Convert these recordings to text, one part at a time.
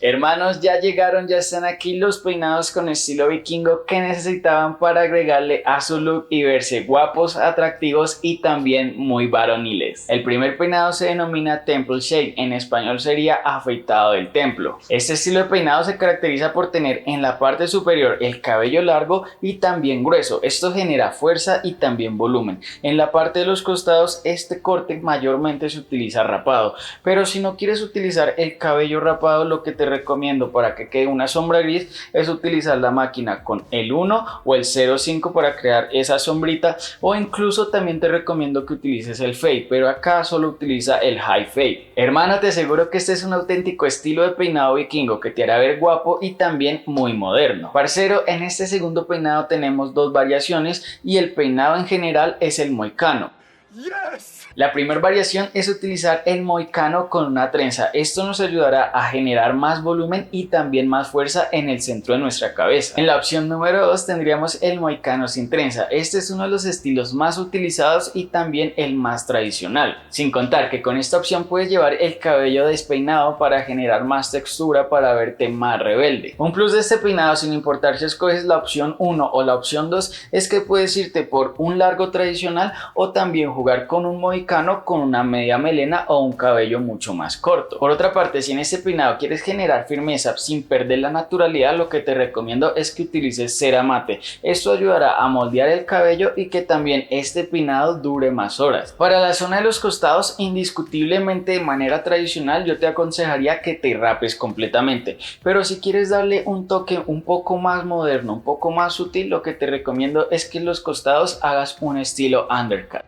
Hermanos, ya llegaron, ya están aquí los peinados con estilo vikingo que necesitaban para agregarle a su look y verse guapos, atractivos y también muy varoniles. El primer peinado se denomina Temple Shave, en español sería afeitado del templo. Este estilo de peinado se caracteriza por tener en la parte superior el cabello largo y también grueso. Esto genera fuerza y también volumen. En la parte de los costados este corte mayormente se utiliza rapado, pero si no quieres utilizar el cabello rapado, lo que te recomiendo para que quede una sombra gris es utilizar la máquina con el 1 o el 0,5 para crear esa sombrita, o incluso también te recomiendo que utilices el fade, pero acá solo utiliza el high fade. Hermana, te aseguro que este es un auténtico estilo de peinado vikingo que te hará ver guapo y también muy moderno. Parcero, en este segundo peinado tenemos dos variaciones y el peinado en general es el mohicano. Yes. La primera variación es utilizar el mohicano con una trenza. Esto nos ayudará a generar más volumen y también más fuerza en el centro de nuestra cabeza. En la opción número 2 tendríamos el mohicano sin trenza. Este es uno de los estilos más utilizados y también el más tradicional. Sin contar que con esta opción puedes llevar el cabello despeinado para generar más textura, para verte más rebelde. Un plus de este peinado, sin importar si escoges la opción 1 o la opción 2, es que puedes irte por un largo tradicional o también jugar con un mohicano con una media melena o un cabello mucho más corto. Por otra parte, si en este peinado quieres generar firmeza sin perder la naturalidad, lo que te recomiendo es que utilices cera mate. Esto ayudará a moldear el cabello y que también este peinado dure más horas. Para la zona de los costados, indiscutiblemente de manera tradicional, yo te aconsejaría que te rapes completamente, pero si quieres darle un toque un poco más moderno, un poco más sutil, lo que te recomiendo es que en los costados hagas un estilo undercut.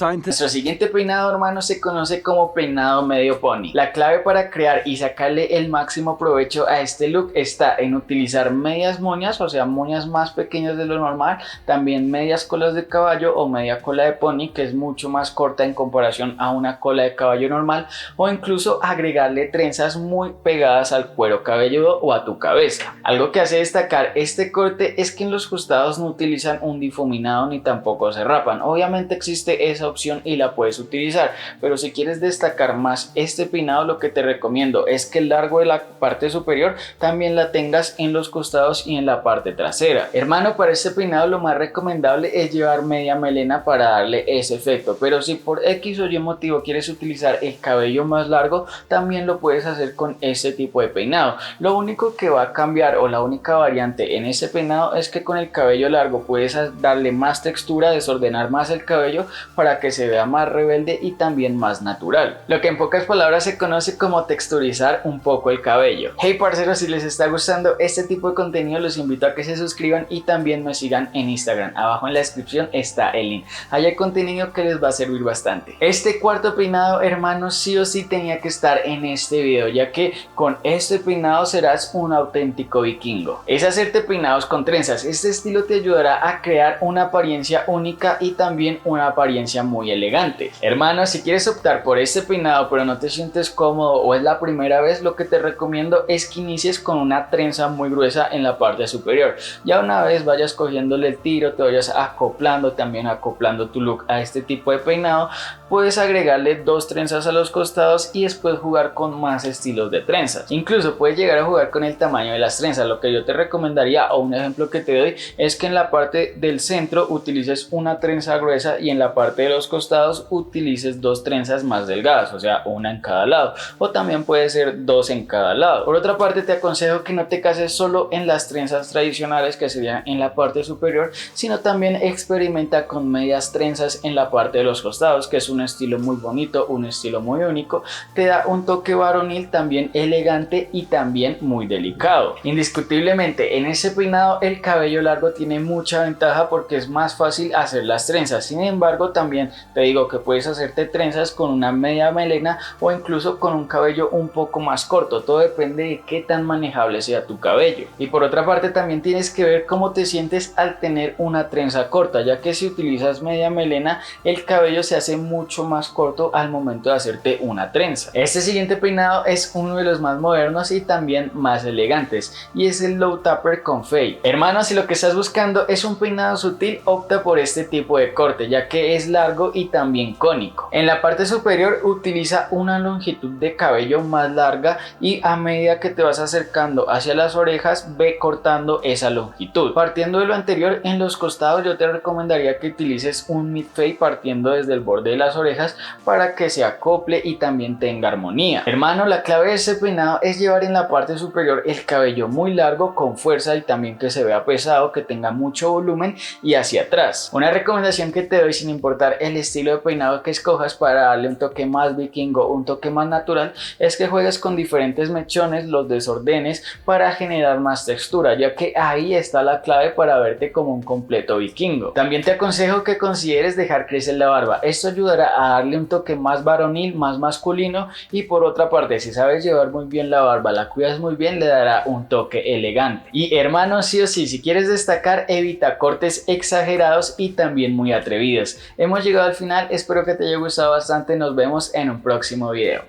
Nuestro siguiente peinado, hermano, se conoce como peinado medio pony. La clave para crear y sacarle el máximo provecho a este look está en utilizar medias moñas, o sea, moñas más pequeñas de lo normal, también medias colas de caballo o media cola de pony, que es mucho más corta en comparación a una cola de caballo normal, o incluso agregarle trenzas muy pegadas al cuero cabelludo o a tu cabeza. Algo que hace destacar este corte es que en los costados no utilizan un difuminado ni tampoco se rapan. Obviamente existe esa opción y la puedes utilizar, pero si quieres destacar más este peinado, lo que te recomiendo es que el largo de la parte superior también la tengas en los costados y en la parte trasera. Hermano, para este peinado lo más recomendable es llevar media melena para darle ese efecto, pero si por X o Y motivo quieres utilizar el cabello más largo, también lo puedes hacer con este tipo de peinado. Lo único que va a cambiar, o la única variante en este peinado, es que con el cabello largo puedes darle más textura, desordenar más el cabello para que se vea más rebelde y también más natural. Lo que en pocas palabras se conoce como texturizar un poco el cabello. Hey parceros, si les está gustando este tipo de contenido, los invito a que se suscriban y también me sigan en Instagram. Abajo en la descripción está el link. Allá hay contenido que les va a servir bastante. Este cuarto peinado, hermanos, sí o sí tenía que estar en este video, ya que con este peinado serás un auténtico vikingo. Es hacerte peinados con trenzas. Este estilo te ayudará a crear una apariencia única y también una apariencia muy elegante. Hermano, si quieres optar por este peinado pero no te sientes cómodo o es la primera vez, lo que te recomiendo es que inicies con una trenza muy gruesa en la parte superior. Ya una vez vayas cogiéndole el tiro, te vayas acoplando, también acoplando tu look a este tipo de peinado, puedes agregarle dos trenzas a los costados y después jugar con más estilos de trenzas. Incluso puedes llegar a jugar con el tamaño de las trenzas. Lo que yo te recomendaría, o un ejemplo que te doy, es que en la parte del centro utilices una trenza gruesa y en la parte de los costados utilices dos trenzas más delgadas, o sea, una en cada lado, o también puede ser dos en cada lado. Por otra parte, te aconsejo que no te cases solo en las trenzas tradicionales, que serían en la parte superior, sino también experimenta con medias trenzas en la parte de los costados, que es un estilo muy bonito, un estilo muy único, te da un toque varonil también elegante y también muy delicado. Indiscutiblemente en ese peinado el cabello largo tiene mucha ventaja porque es más fácil hacer las trenzas. Sin embargo, también te digo que puedes hacerte trenzas con una media melena o incluso con un cabello un poco más corto. Todo depende de qué tan manejable sea tu cabello. Y por otra parte, también tienes que ver cómo te sientes al tener una trenza corta, ya que si utilizas media melena el cabello se hace mucho más corto al momento de hacerte una trenza. Este siguiente peinado es uno de los más modernos y también más elegantes, y es el low tapper con fade. Hermano, si lo que estás buscando es un peinado sutil, opta por este tipo de corte, corte, ya que es largo y también cónico. En la parte superior utiliza una longitud de cabello más larga y a medida que te vas acercando hacia las orejas ve cortando esa longitud. Partiendo de lo anterior, en los costados yo te recomendaría que utilices un mid-fade partiendo desde el borde de las orejas para que se acople y también tenga armonía. Hermano, la clave de este peinado es llevar en la parte superior el cabello muy largo con fuerza y también que se vea pesado, que tenga mucho volumen y hacia atrás. Una recomendación que te doy, sin importar el estilo de peinado que escojas, para darle un toque más vikingo, un toque más natural, es que juegues con diferentes mechones, los desordenes para generar más textura, ya que ahí está la clave para verte como un completo vikingo. También te aconsejo que consideres dejar crecer la barba. Esto ayudará a darle un toque más varonil, más masculino, y por otra parte, si sabes llevar muy bien la barba, la cuidas muy bien, le dará un toque elegante. Y hermano, sí o sí, si quieres destacar, evita cortes exagerados y también muy atrevidos. Hemos llegado al final, espero que te haya gustado bastante, nos vemos en un próximo video.